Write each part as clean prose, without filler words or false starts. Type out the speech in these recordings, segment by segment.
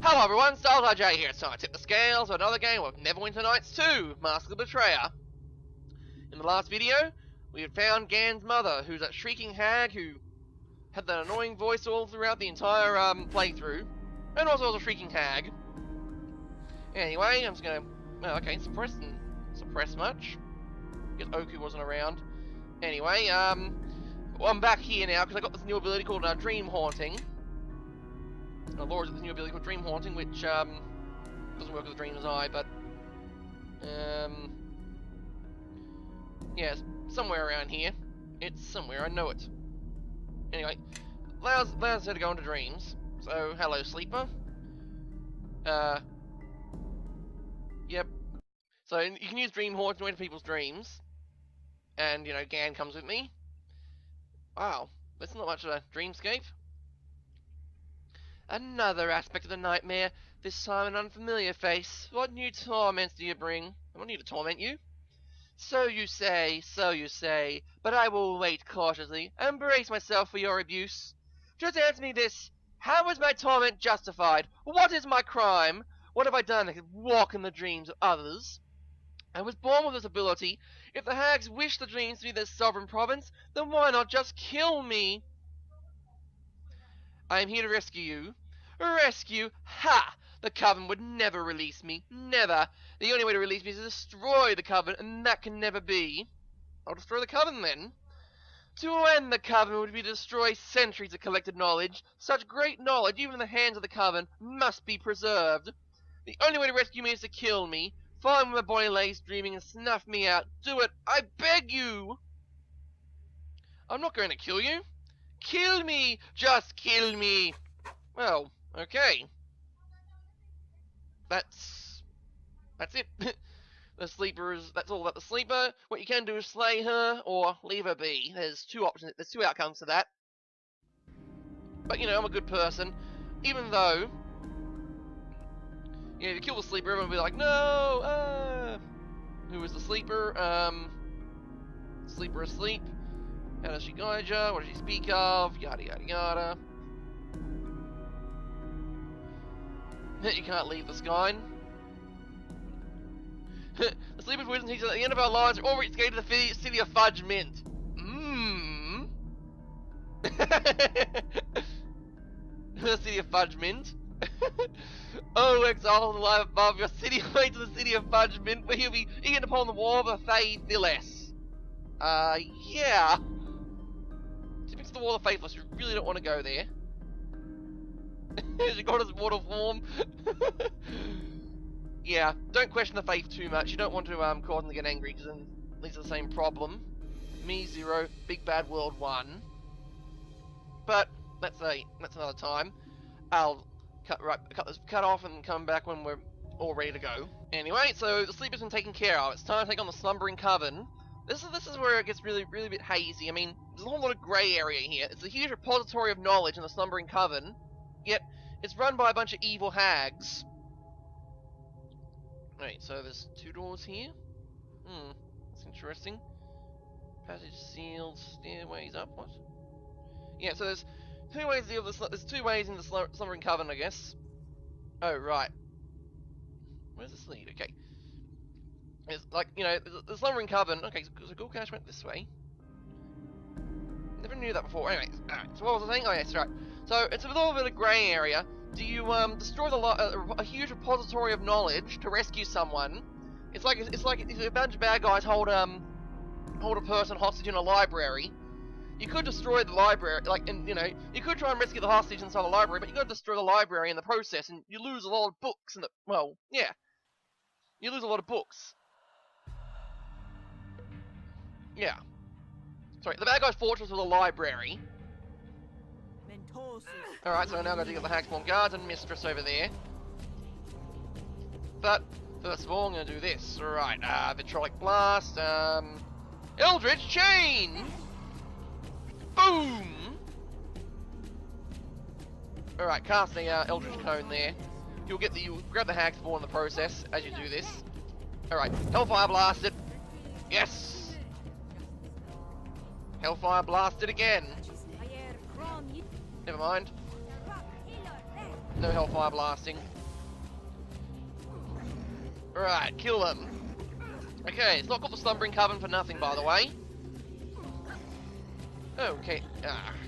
Hello everyone, StyleRJ here. It's time to tip the scales of another game of Neverwinter Nights 2, Mask of the Betrayer. In the last video, we had found Gan's mother, who's that shrieking hag who had that annoying voice all throughout the entire playthrough, and also was a shrieking hag. Anyway, I'm just gonna, oh, okay, suppress much. Guess Oku wasn't around. Anyway, well, I'm back here now because I got this new ability called Dream Haunting. Laura's got this new ability called Dream Haunting, which doesn't work with the Dreamer's Eye, but yeah, it's somewhere around here. It's somewhere, I know it. Anyway, allows her to go into dreams. So, hello, sleeper. Yep. So you can use Dream Haunting to enter people's dreams, and you know, Gan comes with me. Wow, that's not much of a dreamscape. Another aspect of the nightmare, this time an unfamiliar face. What new torments do you bring? I don't need to torment you. So you say, but I will wait cautiously, and brace myself for your abuse. Just answer me this, how is my torment justified? What is my crime? What have I done that can walk in the dreams of others? I was born with this ability. If the hags wish the dreams to be their sovereign province, then why not just kill me? I am here to rescue you. Rescue? Ha! The Coven would never release me. Never. The only way to release me is to destroy the Coven, and that can never be. I'll destroy the Coven then. To end the Coven would be to destroy centuries of collected knowledge. Such great knowledge, even in the hands of the Coven, must be preserved. The only way to rescue me is to kill me. Find where my body lays dreaming and snuff me out. Do it, I beg you! I'm not going to kill you. Kill me! Just kill me! Well, okay. That's it. The sleeper is, that's all about the sleeper. What you can do is slay her or leave her be. There's two options, there's two outcomes to that. But you know, I'm a good person. Even though, you know, if you kill the sleeper, everyone will be like, no! Who is the sleeper? Sleeper asleep. How does she guide you? What does she speak of? Yada yada yada. You can't leave the sky. The sleeper's wisdom teaches us at the end of our lives we're all reached the gate of the city of Fudge Mint. Mmm. The city of Fudge Mint. Oh, exile alive above your city way to the city of Fudge Mint, where you'll be eaten upon the wall of a faithless. Yeah. Typical the wall of faithless, you really don't want to go there. She got his mortal form. Yeah, don't question the faith too much. You don't want to cause them to get angry, because then it leads to the same problem. Me 0, Big Bad World 1. But that's another time. I'll cut off and come back when we're all ready to go. Anyway, so the sleeper's been taken care of. It's time to take on the Slumbering Coven. This is where it gets really a bit hazy. I mean, there's a whole lot of grey area here. It's a huge repository of knowledge in the Slumbering Coven, yet it's run by a bunch of evil hags. Right, so there's two doors here. That's interesting. Passage sealed, stairways up. What? Yeah, so there's two ways in the Slumbering Coven, I guess. Oh right. Where's this lead? Okay. It's like, you know, the Slumbering Coven. Okay, so Gulcash went this way. Never knew that before. Anyway, alright. So what was I saying? Oh yes, right. So it's a little bit of grey area. Do you destroy a huge repository of knowledge to rescue someone? It's like if a bunch of bad guys hold a person hostage in a library. You could destroy the library, you know, you could try and rescue the hostage inside the library, but you got to destroy the library in the process, and you lose a lot of books. Well, yeah, you lose a lot of books. Yeah. Sorry, the bad guy's fortress was a library. Alright, so now I've got to get the Hagspawn guards and mistress over there. But first of all, I'm going to do this. Alright, Vitrolic Blast, Eldritch Chain! Boom! Alright, cast the Eldritch Cone there. You'll grab the Hagspawn in the process as you do this. Alright, Hellfire Blasted. Yes! Hellfire Blasted again. Never mind. No hellfire blasting. Alright, kill them. Okay, it's not called the Slumbering Coven for nothing, by the way. Okay,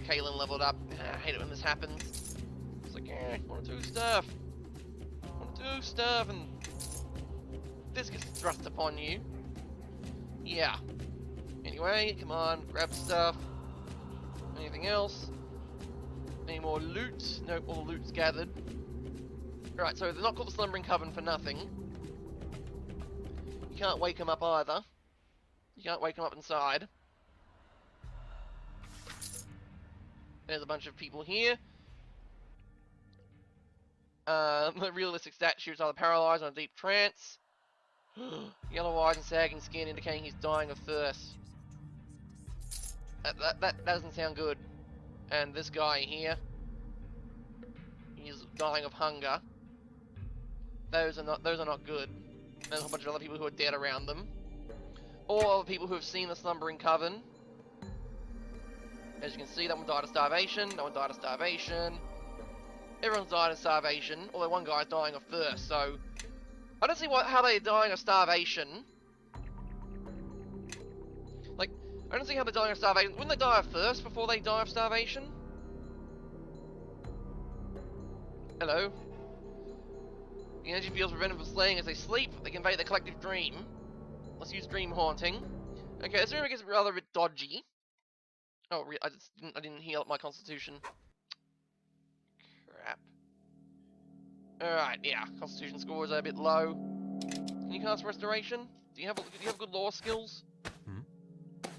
Kaylin leveled up. I hate it when this happens. It's like, I want to do stuff. And this gets thrust upon you. Yeah. Anyway, come on, grab stuff. Anything else? Any more loot? Nope, all the loot's gathered. Right, so they're not called the Slumbering Coven for nothing. You can't wake them up either. You can't wake them up inside. There's a bunch of people here. The realistic statues are paralyzed on a deep trance. Yellow eyes and sagging skin indicating he's dying of thirst. That doesn't sound good. And this guy here, he's dying of hunger. Those are not good. There's a whole bunch of other people who are dead around them. All the people who have seen the Slumbering Coven. As you can see, that one died of starvation. That one died of starvation. Everyone's died of starvation, although one guy's dying of thirst. So I don't see how they're dying of starvation. Like, I don't see how they're dying of starvation. Wouldn't they die of thirst before they die of starvation? Hello? The energy fields prevent them from slaying as they sleep. They convey their collective dream. Let's use dream haunting. Okay, this room gets rather a bit dodgy. Oh, I didn't heal up my constitution. Crap. Alright, yeah. Constitution scores are a bit low. Can you cast restoration? Do you have good law skills? Hmm?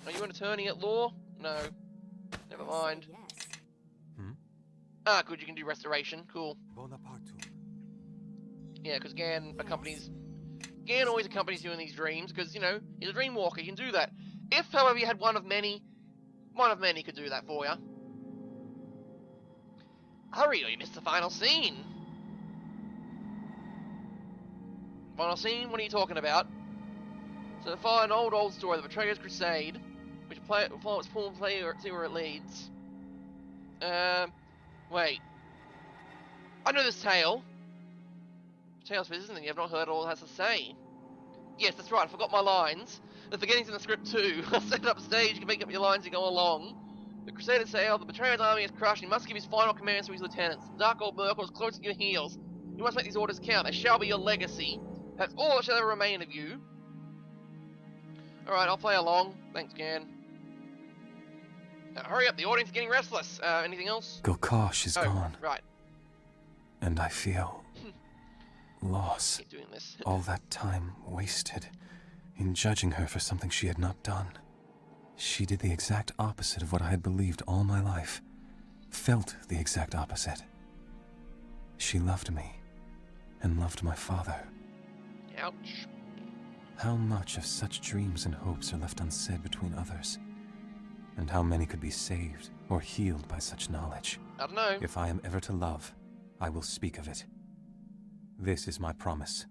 Are you an attorney at law? No. Never mind. Yes. Hmm? Ah, good. You can do restoration. Cool. Bonaparte. Yeah, because Gan always accompanies you in these dreams, because, you know, he's a dream walker, he can do that. If, however, you had one of many could do that for you. Hurry, or you missed the final scene. Final scene? What are you talking about? So, to follow an old story, the Betrayer's Crusade, which follow its full play or see where it leads. Wait. I know this tale. Tales for isn't it? You have not heard all it has to say. Yes, that's right, I forgot my lines. The forgetting's in the script too. I'll set it up stage, you can make up your lines as you go along. The Crusaders sail, the Betrayer's army is crushed, he must give his final commands to his lieutenants. The Dark Old Merkel is close at your heels. You must make these orders count, they shall be your legacy. That's all that shall ever remain of you. Alright, I'll play along. Thanks, Gan. Hurry up, the audience is getting restless. Anything else? Gulkosh is gone. Right. And I feel loss. Keep doing this. All that time wasted in judging her for something she had not done. She did the exact opposite of what I had believed all my life. Felt the exact opposite. She loved me and loved my father. Ouch. How much of such dreams and hopes are left unsaid between others? And how many could be saved or healed by such knowledge? I don't know. If I am ever to love, I will speak of it. This is my promise,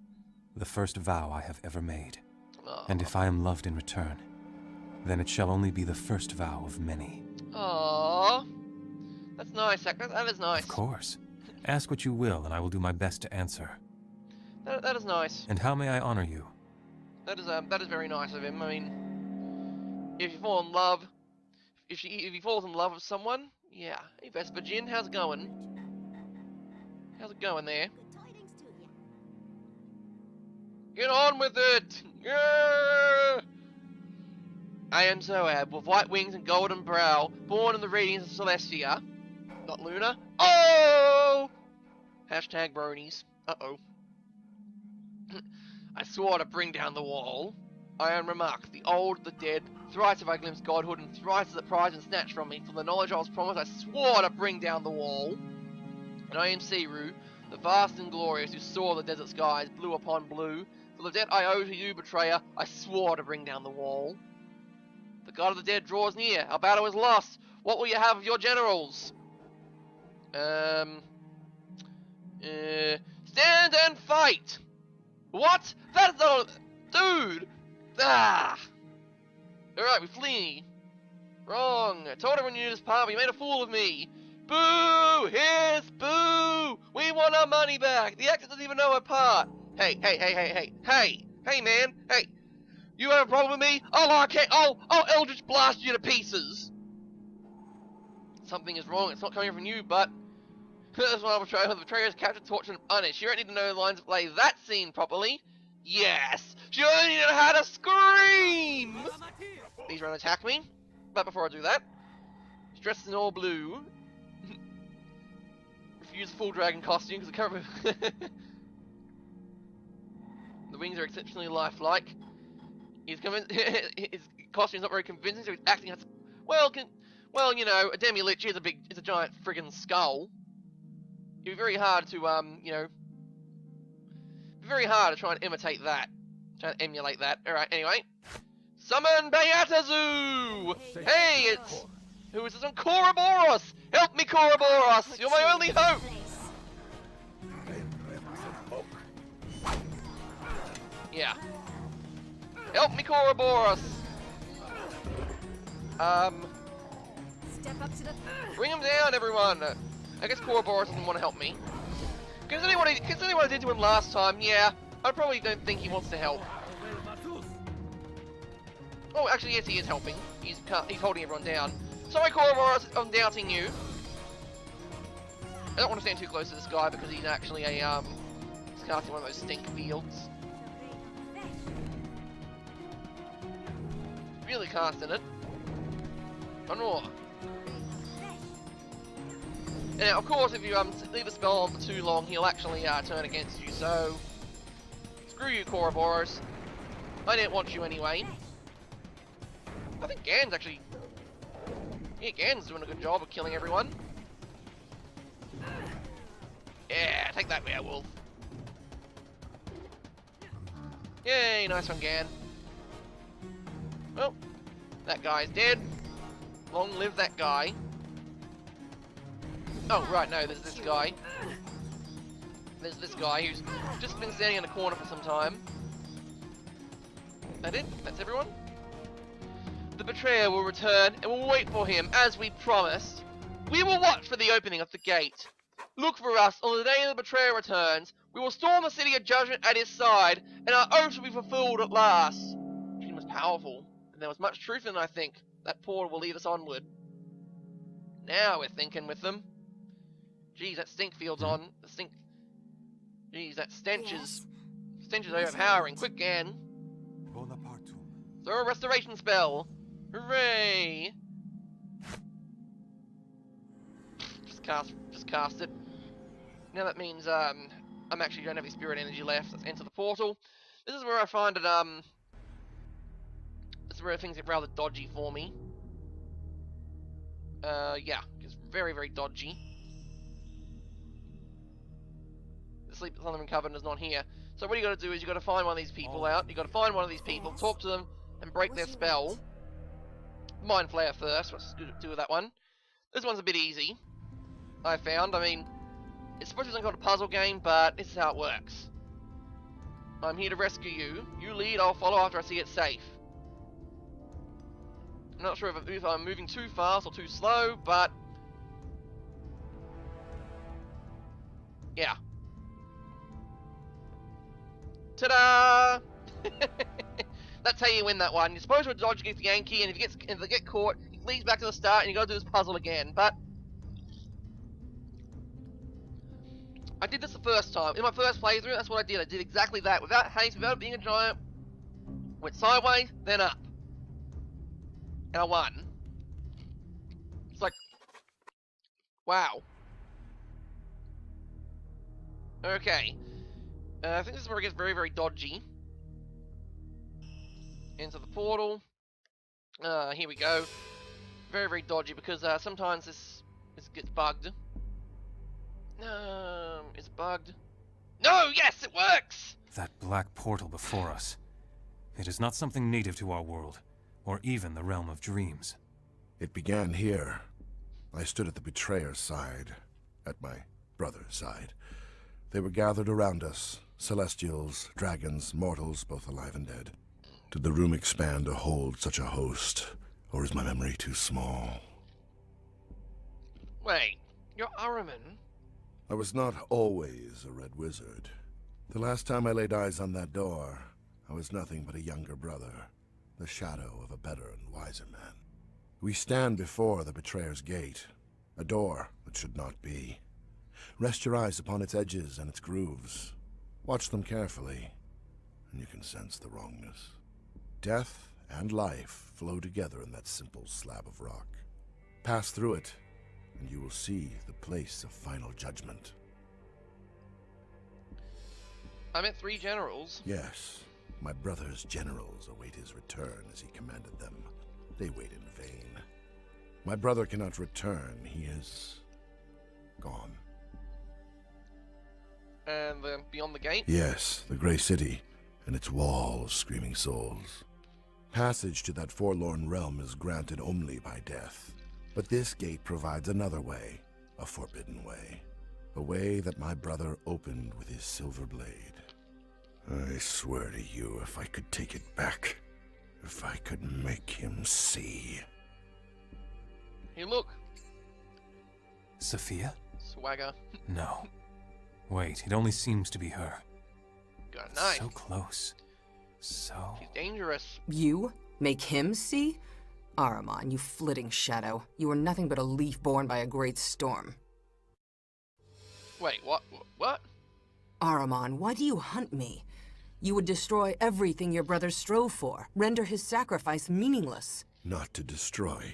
the first vow I have ever made. And if I am loved in return, then it shall only be the first vow of many. Aww. That's nice, that is nice. Of course. Ask what you will, and I will do my best to answer. That is nice. And how may I honor you? That is very nice of him. I mean, if you fall in love, if he falls in love with someone, yeah. Hey Vesper Jin, how's it going? How's it going there? Good tidings to you. Get on with it! Yeah! I am Zoab, with white wings and golden brow, born in the radiance of Celestia. Not Luna. Oh! Hashtag bronies. Uh-oh. I swore to bring down the wall. I am Ramak, the old, the dead. Thrice have I glimpsed godhood, and thrice is it prized and snatched from me. For the knowledge I was promised, I swore to bring down the wall. And I am Seru, the vast and glorious, who saw the desert skies, blue upon blue. For the debt I owe to you, betrayer, I swore to bring down the wall. The god of the dead draws near. Our battle is lost. What will you have of your generals? Stand and fight! What? That's not... Dude! Ah! Alright, we flee. Wrong. I told everyone you knew this part, but you made a fool of me. Boo! Here's boo! We want our money back! The actor doesn't even know our part! Hey, man! Hey! You have a problem with me? I'll Eldritch blast you to pieces! Something is wrong, it's not coming from you, but... That's why the betrayer is captured, tortured, and punished. You don't need to know the lines to play that scene properly. Yes! She only knew how to scream! He's trying to attack me. But before I do that... He's dressed in all blue. Refuse the full dragon costume because I can't remember. The wings are exceptionally lifelike. His costume's not very convincing, so he's acting as well, you know, a demi-lich is a giant friggin' skull. It'd be very hard to very hard to try and imitate that, try and emulate that. All right, anyway, summon Beatazu. Hey, who is this one? Koroboros! Help me, Koroboros! You're my only hope! Yeah. Help me, Koroboros! Bring him down, everyone! I guess Koroboros doesn't want to help me. Considering what I did to him last time, yeah, I probably don't think he wants to help. Oh, actually, yes, he is helping. He's holding everyone down. Sorry, Koroboros, I'm doubting you. I don't want to stand too close to this guy because he's actually he's casting one of those stink fields. Really casting it. One more. And of course, if you leave a spell on for too long, he'll actually turn against you. So screw you, Koroboros. I didn't want you anyway. I think Gan's actually. Yeah, Gan's doing a good job of killing everyone. Yeah, take that, werewolf. Yay, nice one, Gan. Well, that guy's dead. Long live that guy. Oh, right, no, there's this guy. There's this guy who's just been standing in a corner for some time. That it? That's everyone? The betrayer will return, and we'll wait for him, as we promised. We will watch for the opening of the gate. Look for us on the day the betrayer returns. We will storm the city of judgment at his side, and our oath will be fulfilled at last. She was powerful, and there was much truth in it, I think. That portal will lead us onward. Now we're thinking with them. Geez, that stink field's on. The stink. Geez, that stench is overpowering. Quick, Gan. Throw a restoration spell. Hooray! Just cast it. Now that means I'm actually don't have any spirit energy left. Let's enter the portal. This is where I find it this is where things get rather dodgy for me. Yeah, it's very, very dodgy. The Slumbering Coven is not here. So what you got to do is you got to find one of these people out. You got to find one of these people, talk to them, and break their spell. Mind Flayer first. Let's do that one. This one's a bit easy, I found. I mean, it's supposed to be some kind of puzzle game, but this is how it works. I'm here to rescue you. You lead, I'll follow after I see it safe. I'm not sure if I'm moving too fast or too slow, but... yeah. Ta-da! That's how you win that one. You're supposed to dodge against the Yankee, and if they get caught, it leads back to the start, and you gotta do this puzzle again, but... I did this the first time. In my first playthrough, that's what I did. I did exactly that. Without haste, without being a giant. Went sideways, then up. And I won. It's like... wow. Okay. I think this is where it gets very, very dodgy. Into the portal. Here we go. Very, very dodgy because sometimes this gets bugged. It's bugged. No, yes, it works! That black portal before us. It is not something native to our world, or even the realm of dreams. It began here. I stood at the betrayer's side, at my brother's side. They were gathered around us, celestials, dragons, mortals, both alive and dead. Did the room expand to hold such a host, or is my memory too small? Wait, You're Ahriman. I was not always a red wizard. The last time I laid eyes on that door, I was nothing but a younger brother, the shadow of a better and wiser man. We stand before the betrayer's gate, a door that should not be. Rest your eyes upon its edges and its grooves. Watch them carefully, and you can sense the wrongness. Death and life flow together in that simple slab of rock. Pass through it, and you will see the place of final judgment. I met 3 generals. Yes, my brother's generals await his return as he commanded them. They wait in vain. My brother cannot return. He is gone. And beyond the gate? Yes, the Grey City and its wall of screaming souls. Passage to that forlorn realm is granted only by death. But this gate provides another way, a forbidden way. A way that my brother opened with his silver blade. I swear to you, if I could take it back, if I could make him see. Hey, look. Sophia? Swagger. No. Wait, it only seems to be her. Got a knife. So close. So... She's dangerous. You? Make him see? Ahriman, you flitting shadow. You are nothing but a leaf born by a great storm. Wait, what? What? Ahriman, why do you hunt me? You would destroy everything your brother strove for, render his sacrifice meaningless. Not to destroy,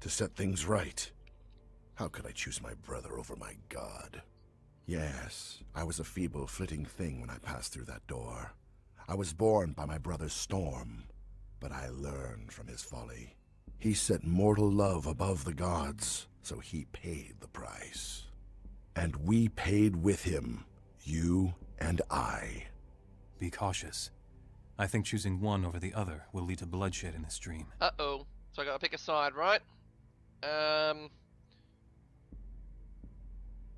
to set things right. How could I choose my brother over my god? Yes, I was a feeble, flitting thing when I passed through that door. I was born by my brother's storm, but I learned from his folly. He set mortal love above the gods, so he paid the price. And we paid with him, you and I. Be cautious. I think choosing one over the other will lead to bloodshed in this dream. Uh-oh. So I gotta pick a side, right?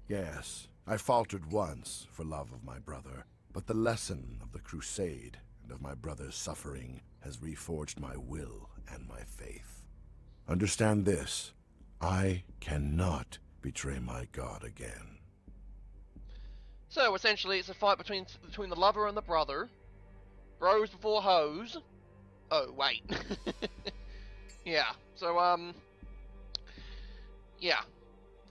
Yes, I faltered once for love of my brother, but the lesson of the crusade and of my brother's suffering has reforged my will and my faith. Understand this, I cannot betray my god again. So essentially, it's a fight between the lover and the brother. Bros before hoes. Oh wait. Yeah. So yeah.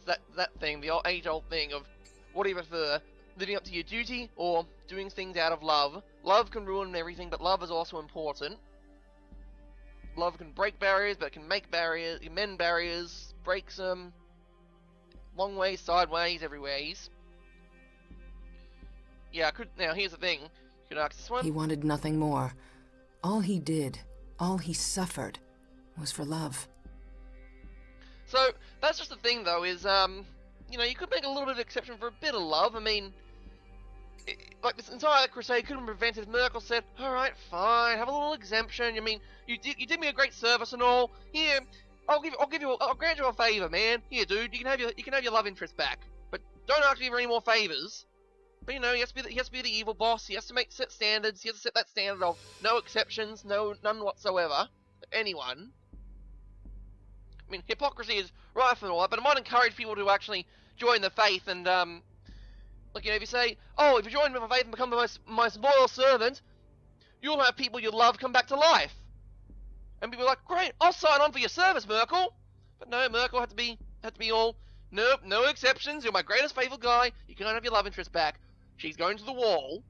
It's that thing, the age-old thing of what do you prefer, living up to your duty or doing things out of love. Love can ruin everything, but love is also important. Love can break barriers, but it can make barriers, mend barriers, breaks them. Long ways, sideways, every ways. Yeah, now here's the thing. You could ask this one. He wanted nothing more. All he did, all he suffered, was for love. So, that's just the thing though, is, you know, you could make a little bit of exception for a bit of love. I mean, like this entire crusade couldn't prevent if Merkel said, alright, fine, have a little exemption. I mean, you did me a great service and all. Here, I'll grant you a favor, man. Here, dude, you can have your love interest back. But don't ask me for any more favors. But you know, he has to be the evil boss. He has to set standards. He has to set that standard of no exceptions, none whatsoever for anyone. I mean, hypocrisy is rife and all that, but it might encourage people to actually join the faith and like, you know, if you say, oh, if you join my faith and become the most loyal servant, you'll have people you love come back to life. And people are like, great, I'll sign on for your service, Merkel. But no, Merkel had to be all, nope, no exceptions. You're my greatest faithful guy. You can't have your love interest back. She's going to the wall.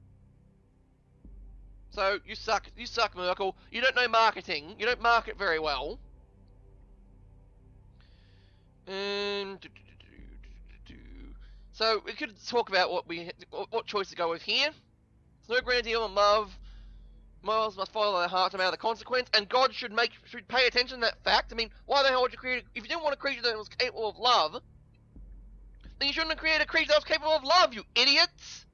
So, you suck, Merkel. You don't know marketing. You don't market very well. So, we could talk about what choice to go with here. There's no grand deal in love. Morals must follow their heart no matter the consequence, and God should pay attention to that fact. I mean, why the hell would you create if you didn't want a creature that was capable of love, then you shouldn't have created a creature that was capable of love, you idiots!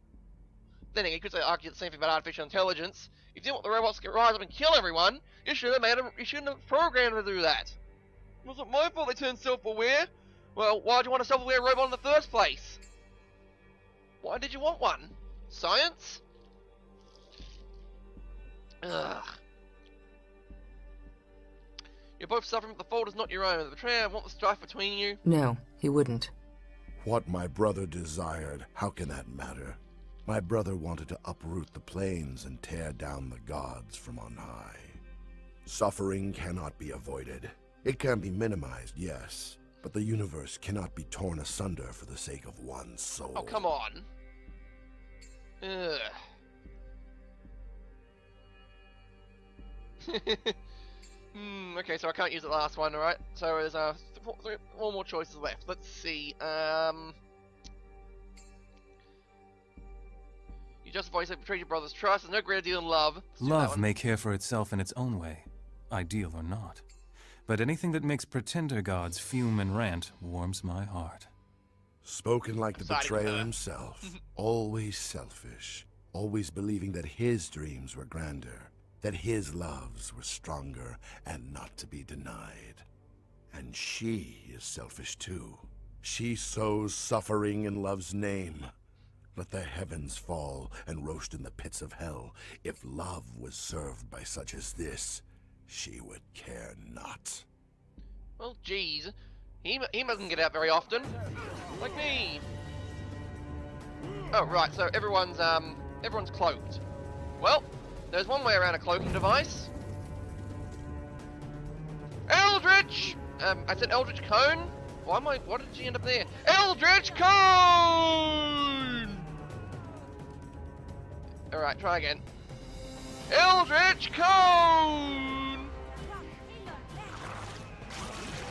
Then again, you could argue the same thing about artificial intelligence. If you didn't want the robots to rise up and kill everyone, you shouldn't have programmed them to do that. It wasn't my fault they turned self-aware. Well, why'd you want a self-aware robot in the first place? Why did you want one? Science? Ugh. You're both suffering, but the fault is not your own. The betrayer won't the strife between you. No, he wouldn't. What my brother desired, how can that matter? My brother wanted to uproot the plains and tear down the gods from on high. Suffering cannot be avoided. It can be minimized, yes, but the universe cannot be torn asunder for the sake of one soul. Oh, come on. Ugh. Okay, so I can't use the last one, alright? So there's four more choices left. Let's see. You justify yourself betrayed your brother's trust. There's no greater deal than love. Love may care for itself in its own way, ideal or not. But anything that makes pretender gods fume and rant warms my heart. Spoken like the betrayer himself. Always selfish. Always believing that his dreams were grander. That his loves were stronger and not to be denied. And she is selfish too. She sows suffering in love's name. Let the heavens fall and roast in the pits of hell. If love was served by such as this, she would care not. Well, geez. He doesn't get out very often. Like me. Oh, right, so everyone's cloaked. Well, there's one way around a cloaking device. Eldritch! I said Eldritch Cone? What did she end up there? Eldritch Cone! Alright, try again. Eldritch Cone!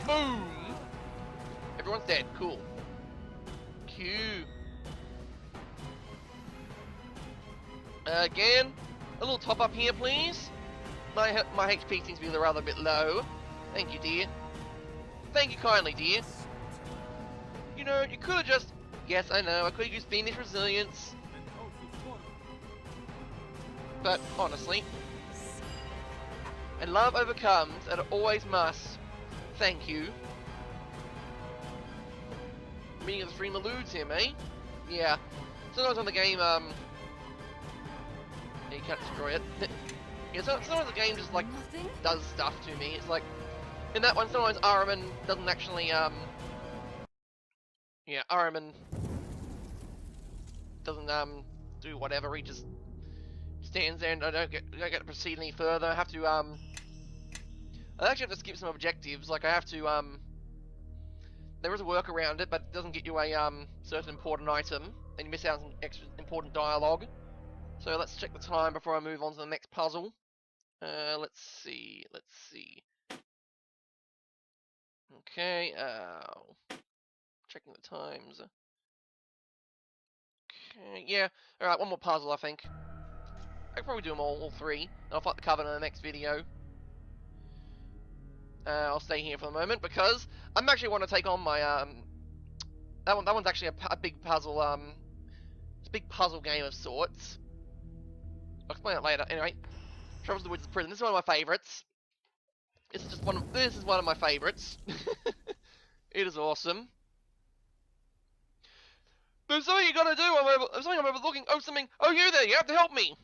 Boom! Everyone's dead, cool. Q. Again, a little top up here, please. My HP seems to be rather a bit low. Thank you, dear. Thank you kindly, dear. You know, you could have just... Yes, I know, I could have used Fiendish Resilience. But, honestly... And love overcomes, and it always must. Thank you. Meaning of the stream alludes him, eh? Yeah. Sometimes on the game, you can't destroy it. Yeah, sometimes the game just, like, does stuff to me. It's like... In that one, sometimes Ahriman doesn't actually, yeah, Ahriman doesn't, do whatever, he just stands there and I don't get to proceed any further. I have to, I actually have to skip some objectives, like I have to, there is a work around it, but it doesn't get you a, certain important item, and you miss out on some extra important dialogue. So let's check the time before I move on to the next puzzle. Let's see. Okay, checking the times. Okay, yeah, alright, one more puzzle, I think. I can probably do them all three, and I'll fight the Coven in the next video. I'll stay here for the moment, because I'm actually want to take on my, that one's actually a big puzzle, it's a big puzzle game of sorts. I'll explain it later. Anyway, Travels to the Woods of Prison. This is one of my favourites. This is one of my favourites. It is awesome. There's something you gotta do. There's something I'm overlooking. Oh, something. Oh, you there. You have to help me.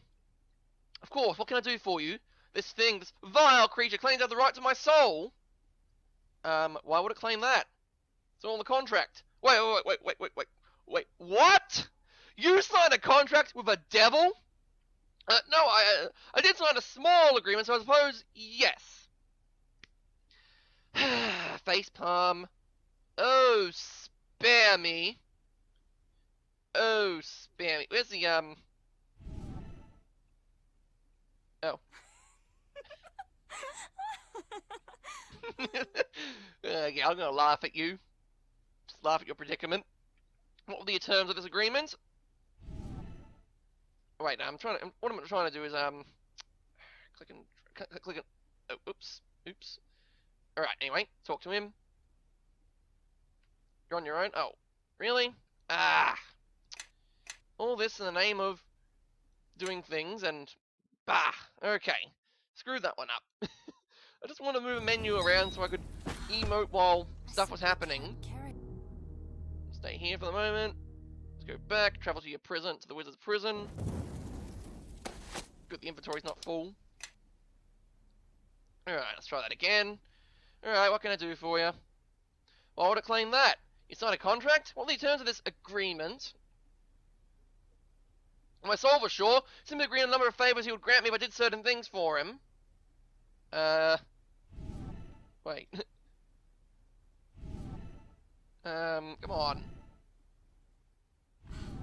Of course. What can I do for you? This vile creature claims to have the right to my soul. Why would it claim that? It's all in the contract. Wait. What? You signed a contract with a devil? No, I did sign a small agreement, so I suppose yes. Facepalm. Oh, spare me. Oh, spare me. Where's the, Oh. Yeah, I'm gonna laugh at you. Just laugh at your predicament. What were the terms of this agreement? Wait, what I'm trying to do is, click and, oh, oops. Alright, anyway, talk to him. You're on your own? Oh, really? Ah! All this in the name of doing things and... Bah! Okay. Screw that one up. I just want to move a menu around so I could emote while stuff was happening. Stay here for the moment. Let's go back, travel to your prison, to the wizard's prison. Good, the inventory's not full. Alright, let's try that again. Alright, what can I do for you? Why would it claim that? You signed a contract? What are the terms of this agreement? My soul was sure. Simply agreed on a number of favors he would grant me if I did certain things for him. Wait. Come on.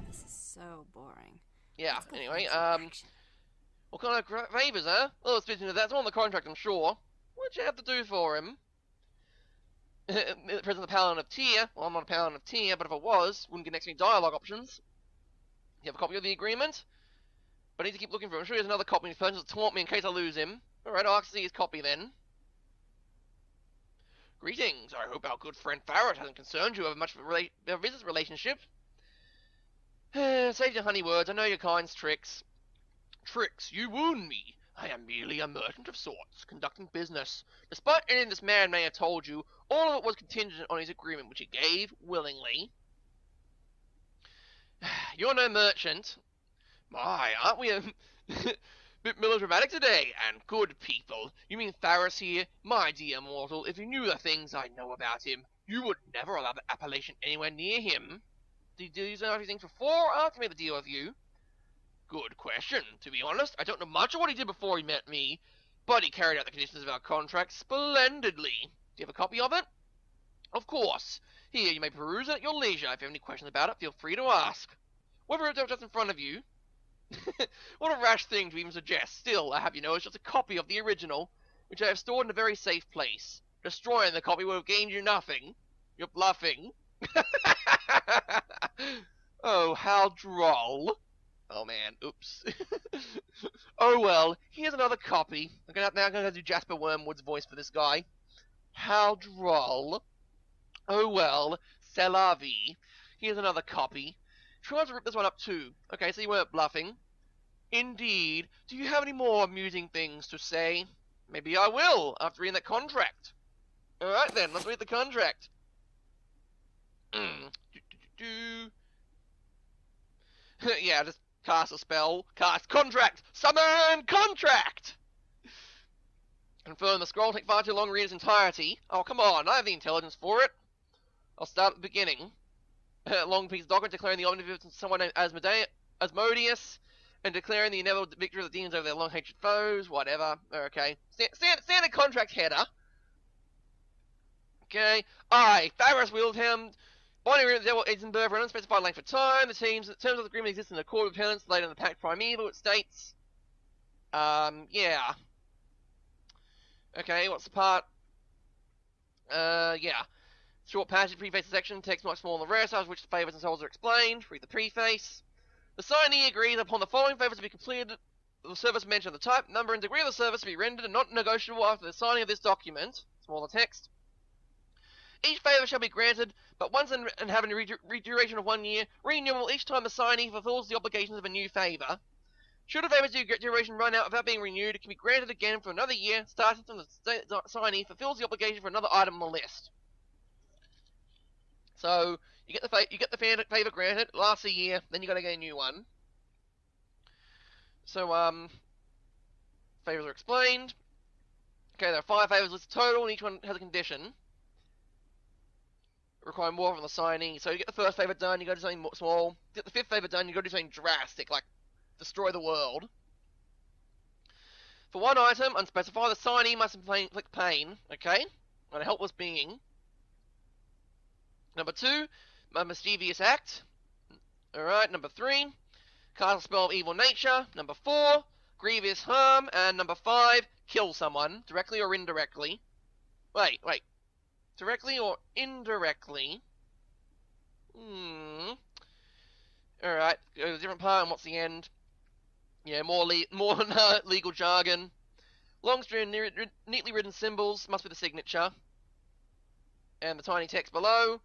This is so boring. Yeah, Let's go anyway, find some action. what kind of favors, huh? Well, speaking of that, it's all in the contract, I'm sure. What'd you have to do for him? Present the Paladin of Tyr. Well, I'm not a Paladin of Tyr, but if I was, wouldn't get next to any dialogue options. You have a copy of the agreement? But I need to keep looking for him. I'm sure he has another copy in his phone to taunt me in case I lose him. Alright, I'll see his copy then. Greetings. I hope our good friend Farrett hasn't concerned you over much of a business relationship. Save your honey words. I know your kind's tricks. Tricks? You wound me. I am merely a merchant of sorts, conducting business. Despite anything this man may have told you, all of it was contingent on his agreement, which he gave willingly. You're no merchant. My, aren't we a bit melodramatic today? And good people. You mean Faris here? My dear mortal, if you knew the things I know about him, you would never allow the appellation anywhere near him. Did he do these things before or after he made the deal with you? Good question. To be honest, I don't know much of what he did before he met me, but he carried out the conditions of our contract splendidly. Do you have a copy of it? Of course. Here, you may peruse it at your leisure. If you have any questions about it, feel free to ask. Whether it's just in front of you. What a rash thing to even suggest. Still, I have you know, it's just a copy of the original, which I have stored in a very safe place. Destroying the copy would have gained you nothing. You're bluffing. Oh, how droll. Oh man, oops. Oh well, here's another copy. I'm gonna do Jasper Wormwood's voice for this guy. How droll. Oh well, c'est la vie. Here's another copy. Try to rip this one up too. Okay, so you weren't bluffing. Indeed. Do you have any more amusing things to say? Maybe I will, after reading that contract. Alright then, let's read the contract. Yeah, just cast a spell. Cast contract! Summon contract! Confirm the scroll take far too long to read its entirety. Oh, come on, I have the intelligence for it. I'll start at the beginning. Long piece of document declaring the omnipotence of someone named Asmodeus, and declaring the inevitable victory of the demons over their long-hated foes, whatever. Okay. Standard contract header. Okay. I, Faris Wildhelm, binding agreement with Devil Edinburgh for an unspecified length of time. The terms of the agreement exist in accord with penance laid in the Pact Primeval, it states. Yeah. Okay, what's the part? Yeah. Short passage, preface section, text much smaller than the rest, of which the favours and souls are explained. Read the preface. The signee agrees upon the following favours to be completed. The service mentioned the type, number, and degree of the service to be rendered and not negotiable after the signing of this document. Smaller text. Each favour shall be granted, but once and having a duration of 1 year, renewable each time the signee fulfills the obligations of a new favour. Should a favour's duration run out without being renewed, it can be granted again for another year, starting from the signee fulfills the obligation for another item on the list. So you get the favour granted, it lasts a year, then you got to get a new one. So favours are explained. Okay, there are 5 favours listed total, and each one has a condition. Require more from the signee. So you get the first favour done, you go to something more small. Get the 5th favour done, you go to something drastic, like destroy the world. For one item, unspecified, the signee must inflict pain. Okay, on a helpless being. Number 2, a mischievous act. Alright, number 3, cast a spell of evil nature. Number 4, grievous harm. And number 5, kill someone, directly or indirectly. Wait. Directly or indirectly? Alright, go to a different part, and what's the end? Yeah, more legal jargon. Long string, neatly written symbols, must be the signature. And the tiny text below.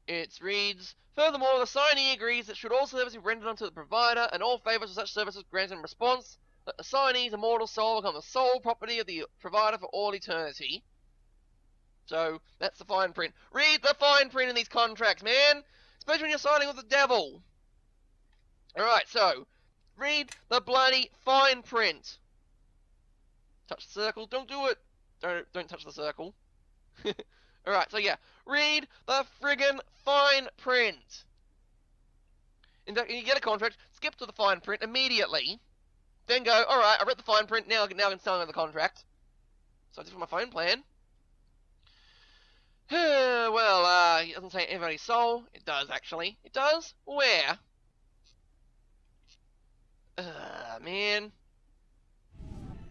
It reads, furthermore, the signee agrees that should all services be rendered unto the provider, and all favours of such services granted in response, that the signee's immortal soul become the sole property of the provider for all eternity. So, that's the fine print. Read the fine print in these contracts, man! Especially when you're signing with the devil! Alright, so, read the bloody fine print! Touch the circle, don't do it! Don't touch the circle. Alright, so yeah, read the friggin' fine print. And you get a contract, skip to the fine print immediately. Then go, alright, I read the fine print, now I can sign the contract. So I did my phone plan. Well, it doesn't say anybody's soul. It does, actually. It does? Where? Man.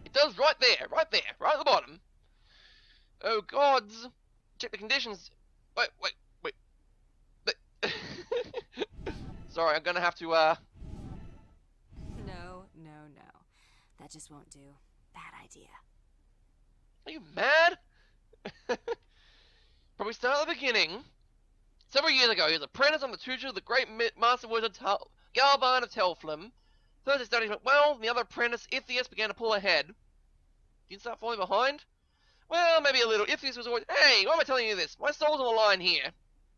It does right there, right at the bottom. Oh, gods. Check the conditions. Wait. Sorry, I'm gonna have to, No. That just won't do. Bad idea. Are you mad? Probably start at the beginning. Several years ago, he was apprentice on the tutor of the great master wizard Galban of Telflim. First his studies went well, and the other apprentice, Ithias, began to pull ahead. Didn't start falling behind? Well, maybe a little. Ithias was always, hey, why am I telling you this? My soul's on the line here.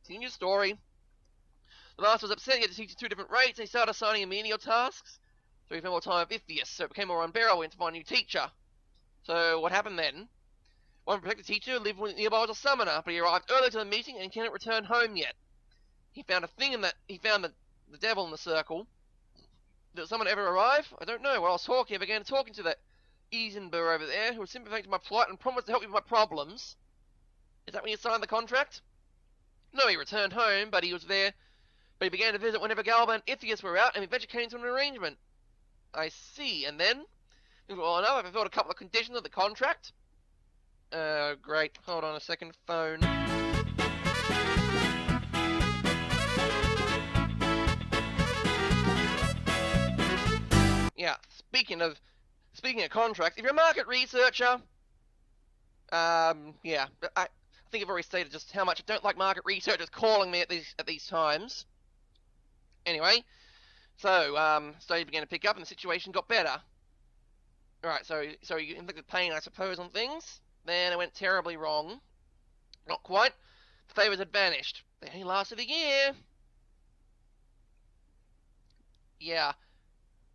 Continue story. The master was upset he had to teach at 2 different rates, and he started assigning him menial tasks. So he spent more time with Ithias, so it became more unbearable to find a new teacher. So what happened then? One protected teacher lived nearby as a summoner, but he arrived early to the meeting and hadn't returned home yet. He found a thing in that he found the devil in the circle. Did someone ever arrive? I don't know. While I was talking, I began talking to that Eisenberg over there, who was sympathetic to my plight and promised to help me with my problems. Is that when you signed the contract? No, he returned home, but he was there. But he began to visit whenever Galba and Ithias were out, and we eventually came to an arrangement. I see. And then? Well enough, I fulfilled a couple of conditions of the contract. Great. Hold on a second. Phone. Yeah, speaking of contracts, if you're a market researcher, yeah, I think I've already stated just how much I don't like market researchers calling me at these times. Anyway, so, study began to pick up and the situation got better. Alright, so you inflicted pain, I suppose, on things. Then it went terribly wrong. Not quite. The favours had vanished. They only lasted a year. Yeah.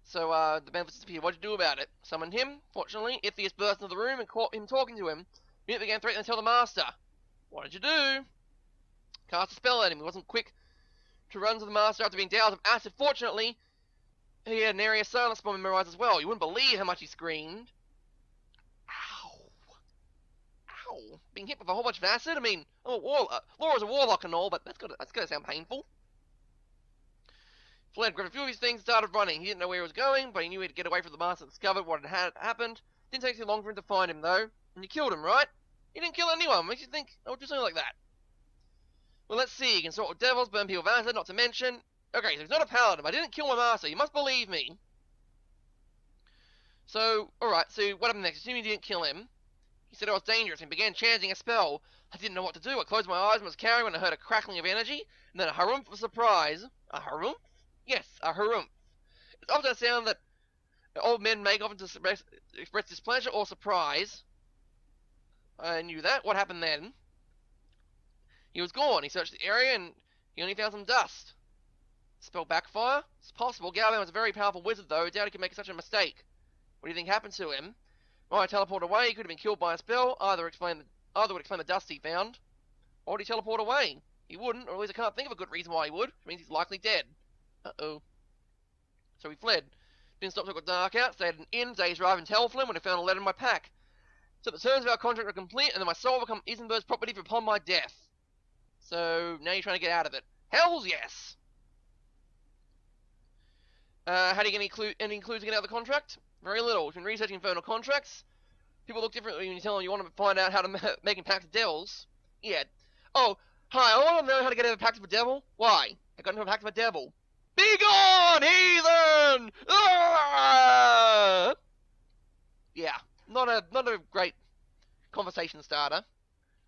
So, the benefits disappeared. What'd you do about it? Summoned him. Fortunately, Ithias burst into the room and caught him talking to him. He began threatening to tell the master. What did you do? Cast a spell at him. He wasn't quick to run to the master after being doused of acid. Fortunately, he had an area silence spell memorized as well. You wouldn't believe how much he screamed. Ow. Being hit with a whole bunch of acid? I mean, Laura's a warlock and all, but that's gotta sound painful. Fled, grabbed a few of his things, and started running. He didn't know where he was going, but he knew he had to get away from the master and discovered what had happened. Didn't take too long for him to find him, though. And you killed him, right? He didn't kill anyone. Makes you think I would do something like that. Well, let's see. You can sort with devils, burn people with acid, not to mention... Okay, so he's not a paladin, but I didn't kill my master. You must believe me. So, alright, so what happened next? Assuming you didn't kill him. He said I was dangerous and began chanting a spell. I didn't know what to do. I closed my eyes and was carrying when I heard a crackling of energy, and then a harumph of surprise. A harumph? Yes, a harumph. It's often a sound that old men make often to express displeasure or surprise. I knew that. What happened then? He was gone. He searched the area and he only found some dust. Spell backfire? It's possible. Galvan was a very powerful wizard, though. I doubt he could make such a mistake. What do you think happened to him? Well, I teleported away. He could have been killed by a spell. Either would explain the dust he found. Or would he teleport away? He wouldn't, or at least I can't think of a good reason why he would, which means he's likely dead. Uh-oh. So he fled. Didn't stop till it got dark out. Stayed at an inn, day's drive in Telflim, when I found a letter in my pack. So the terms of our contract were complete, and then my soul will become Isenberg's property upon my death. So now you're trying to get out of it. Hells yes! How do you get any clues to get out of the contract? Very little. If you're researching infernal contracts, people look differently when you tell them you want to find out how to make a pact with devils. Yeah. Oh, hi, I want to know how to get out of a pact with a devil. Why? I got into a pact with a devil. Be gone, heathen! Ah! Yeah, not a great conversation starter.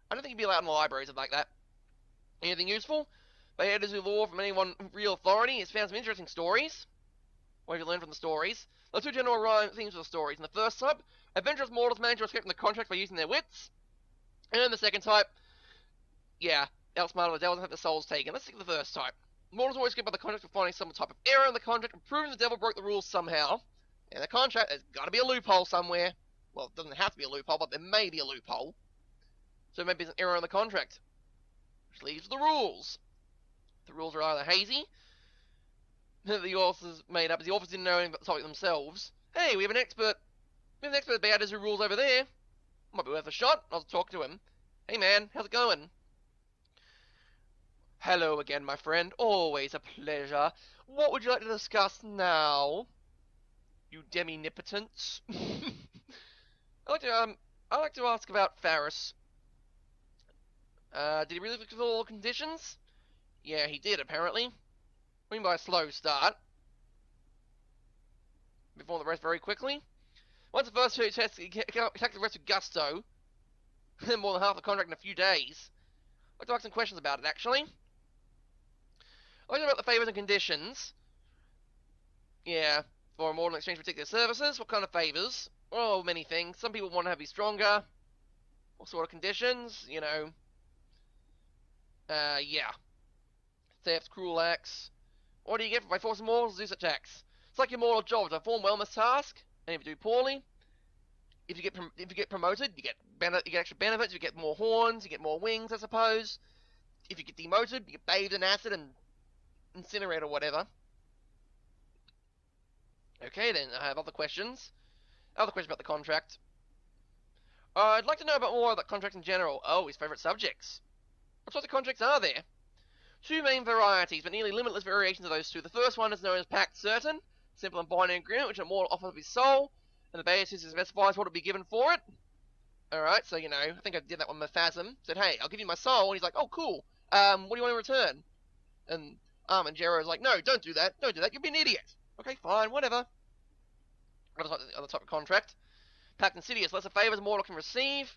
I don't think you'd be allowed in the libraries like that. Anything useful? By editors who law from anyone with real authority, it's found some interesting stories. What have you learned from the stories? There are 2 general themes of the stories. In the first type, adventurous mortals manage to escape from the contract by using their wits. And in the second type, yeah, outsmarted the devil and have their souls taken. Let's stick with the first type. Mortals always escape by the contract for finding some type of error in the contract and proving the devil broke the rules somehow. In the contract, there's got to be a loophole somewhere. Well, it doesn't have to be a loophole, but there may be a loophole. So maybe there's an error in the contract. which leaves the rules. The rules are either hazy, the authors made up, as the authors didn't know anything about the topic themselves. Hey, we have an expert about who rules over there. Might be worth a shot. I'll talk to him. Hey man, how's it going? Hello again, my friend. Always a pleasure. What would you like to discuss now? You demi-nipotents. I'd like to ask about Faris. Did he really fulfill all conditions? Yeah, he did, apparently. What do you mean by a slow start? Before the rest very quickly. Once the first two tests, he attacked the rest with gusto. Then more than half the contract in a few days. I'd like to ask some questions about it, actually. I'd like to know about the favours and conditions. Yeah, for a modern exchange for particular services. What kind of favours? Oh, many things. Some people want to be stronger. What sort of conditions? You know. Yeah. Theft, cruel acts. What do you get by forcing mortals to do such acts? It's like your mortal job to perform well in this task, and if you do poorly, if you get promoted, you get extra benefits. You get more horns, you get more wings, I suppose. If you get demoted, you get bathed in acid and incinerated or whatever. Okay, then I have other questions. Other questions about the contract. I'd like to know about more about the contract in general. Oh, his favourite subjects. What sorts of contracts are there? Two main varieties, but nearly limitless variations of those two. The first one is known as Pact Certain, simple and binding agreement which a mortal offers of his soul, and the basis specifies what will be given for it. Alright, so, you know, I think I did that one with Phasm. Said, hey, I'll give you my soul, and he's like, oh, cool. What do you want in return? And Jero's like, no, don't do that, you'll be an idiot. Okay, fine, whatever. Other type of contract. Pact Insidious, lesser favours a mortal can receive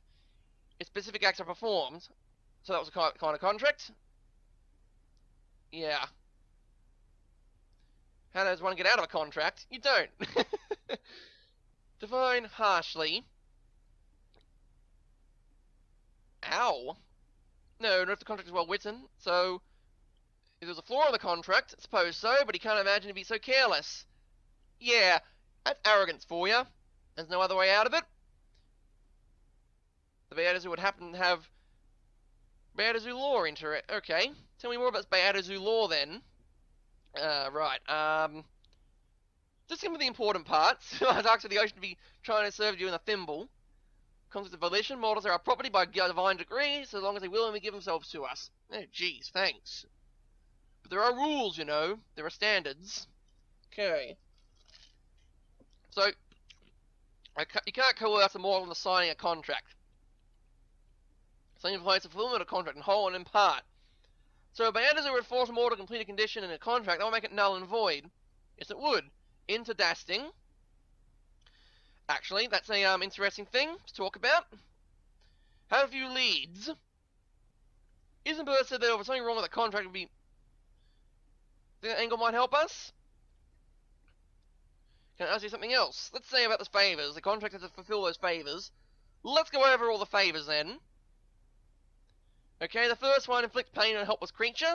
if specific acts are performed. So that was a kind of contract. Yeah. How does one get out of a contract? You don't. Define harshly. Ow. No, not if the contract is well written. So, if there's a flaw in the contract, I suppose so, but he can't imagine if he's so careless. Yeah, that's arrogance for you. There's no other way out of it. The Beatazu would happen to have Beatazu law into it. Okay. Tell me more about Beatazu law then. Right. Just some of the important parts. I was asked for the ocean to be trying to serve you in a thimble. Concept of volition. Mortals are our property by divine decree, so long as they willingly give themselves to us. Oh, jeez, thanks. But there are rules, you know. There are standards. Okay. So, you can't coerce a mortal into signing a contract. Something implies the fulfillment of a contract in whole and in part. So, Beatazu would force a mortal to complete a condition in a contract. That would make it null and void. Yes, it would. Interdasting. Actually, that's a interesting thing to talk about. Have a few leads. Isenberg said that if there was something wrong with the contract, would be. Think that angle might help us? Can I ask you something else? Let's say about the favours. The contract has to fulfill those favours. Let's go over all the favours then. Okay, the first one, inflict pain on a helpless creature.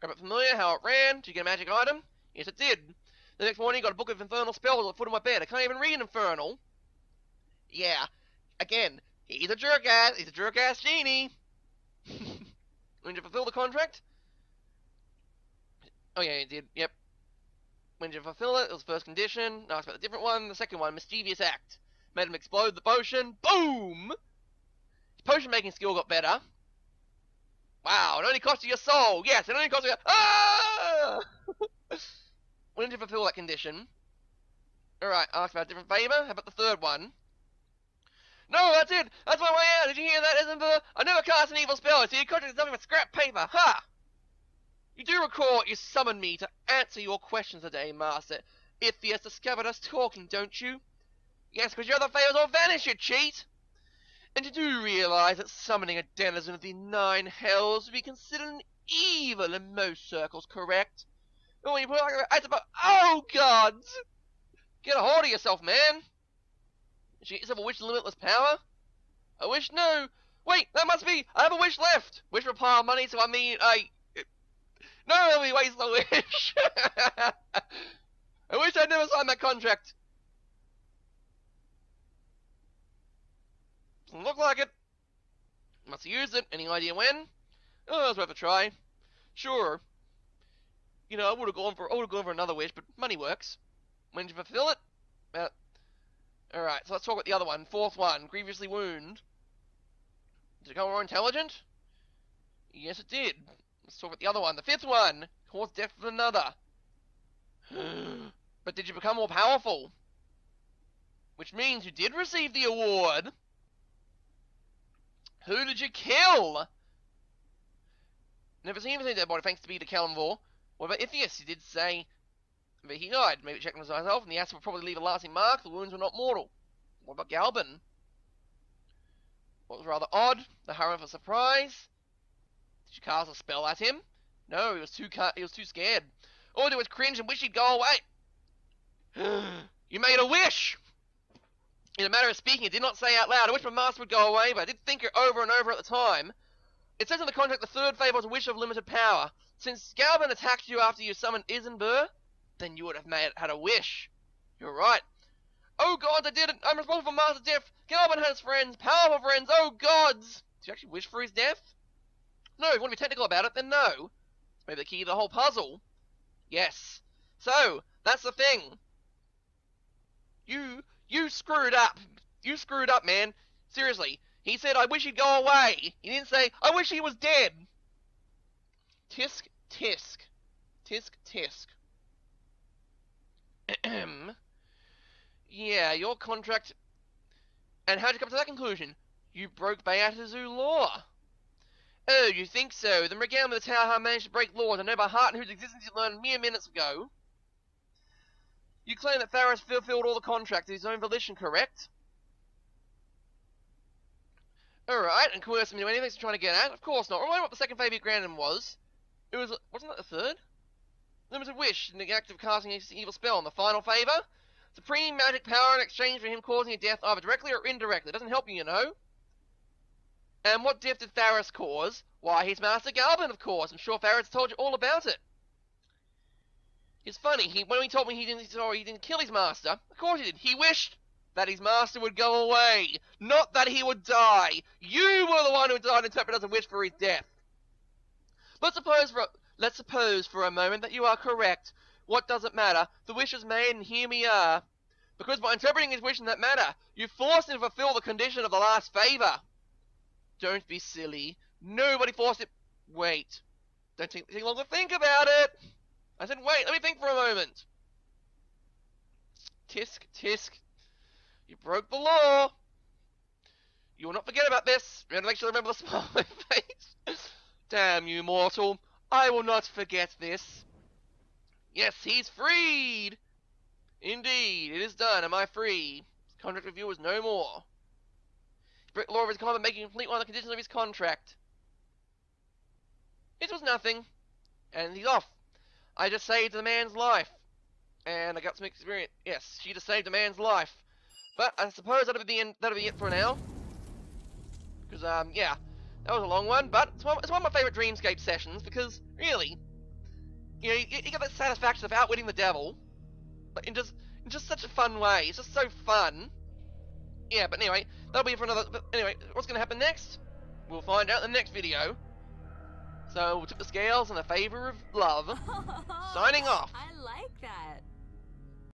Grab it familiar, how it ran. Did you get a magic item? Yes, it did. The next morning, got a book of infernal spells at the foot of my bed. I can't even read infernal. Yeah. Again, he's a jerk-ass. He's a jerk-ass genie. When did you fulfill the contract? Oh, yeah, he did. Yep. When did you fulfill it? It was the first condition. Asked about the different one. The second one, mischievous act. Made him explode the potion. Boom! His potion-making skill got better. Wow, it only cost you your soul. Yes, it only cost you. Ah! When did you fulfill that condition? Alright, asked about a different favour. How about the third one? No, that's it. That's my way out. Did you hear that, Isenberg? I never cast an evil spell, so your contract is nothing but scrap paper. Ha! You do recall you summoned me to answer your questions today, Master. Ithias discovered us talking, don't you? Yes, because your other favours all vanish, you cheat! And you do realise that summoning a denizen of the Nine Hells would be considered an evil in most circles, correct? Oh, you put it like that, oh, gods! Get a hold of yourself, man! Did you get yourself a wish of limitless power? A wish? No! Wait, that must be... I have a wish left! Wish for a pile of money, so I mean, no, let me waste the wish! I wish I'd never signed that contract! Doesn't look like it. Must have used it. Any idea when? Oh, it's worth a try. Sure. You know, I would have gone for another wish, but money works. When did you fulfill it? Alright, so let's talk about the other one. Fourth one, grievously wound. Did it go more intelligent? Yes, it did. Let's talk about the other one. The fifth one, caused death of another. But did you become more powerful? Which means you did receive the award. Who did you kill? Never seen a dead body thanks to Peter Kalimvor. What about Ithias? He did say that he died. Maybe check on himself, and the acid will probably leave a lasting mark. The wounds were not mortal. What about Galban? What was rather odd, the harem of a surprise. Did you cast a spell at him? No, he was too scared. All he did was cringe and wish he'd go away. You made a wish! In a matter of speaking, it did not say out loud, I wish my master would go away, but I did think it over and over at the time. It says in the contract the third favour was a wish of limited power. Since Galban attacked you after you summoned Isenbur, then you would have had a wish. You're right. Oh gods, I did it! I'm responsible for Master's death! Galban has friends, powerful friends, oh gods! Did you actually wish for his death? No, if you want to be technical about it, then no. It's maybe the key to the whole puzzle. Yes. So, that's the thing. You screwed up. You screwed up, man. Seriously. He said, I wish he'd go away. He didn't say, I wish he was dead. Tisk, tisk. Tisk, tisk. Yeah, your contract... And how'd you come to that conclusion? You broke Beatazu law. Oh, you think so? Then regale me the tale how I managed to break laws I know by heart and whose existence you learned mere minutes ago. You claim that Tharos fulfilled all the contracts of his own volition, correct? Alright, and coerce him into anything he's trying to get at? Of course not. Remember what the second favour you granted him was? It was... wasn't that the third? Limited wish in the act of casting an evil spell. And the final favour? Supreme magic power in exchange for him causing a death either directly or indirectly. It doesn't help you know. And what death did Tharos cause? Why, his master Galban, of course. I'm sure Tharos told you all about it. It's funny, when he told me he didn't kill his master, of course he did. He wished that his master would go away, not that he would die. You were the one who died and interpreted as a wish for his death. Let's suppose for a moment that you are correct. What does it matter? The wish is made and here we are. Because by interpreting his wish in that manner, you forced him to fulfill the condition of the last favour. Don't be silly. Nobody forced it. Wait. Don't take long to think about it. I said wait, let me think for a moment. Tisk, tisk. You broke the law. You will not forget about this. You have to make sure to remember the smile on my face. Damn you, mortal. I will not forget this. Yes, he's freed. Indeed, it is done. Am I free? His contract with you is no more. He broke the law of his command, making complete one of the conditions of his contract. It was nothing. And he's off. I just saved the man's life. And I got some experience. Yes, she just saved a man's life. But I suppose that'll be it for now. Because, yeah. That was a long one, but it's one of my favourite Dreamscape sessions, because, really, you know, you get that satisfaction of outwitting the devil, but in just such a fun way. It's just so fun. Yeah, but anyway, that'll be it for another... But anyway, what's going to happen next? We'll find out in the next video. So, we'll tip the scales in the favour of love. Signing off. I like that.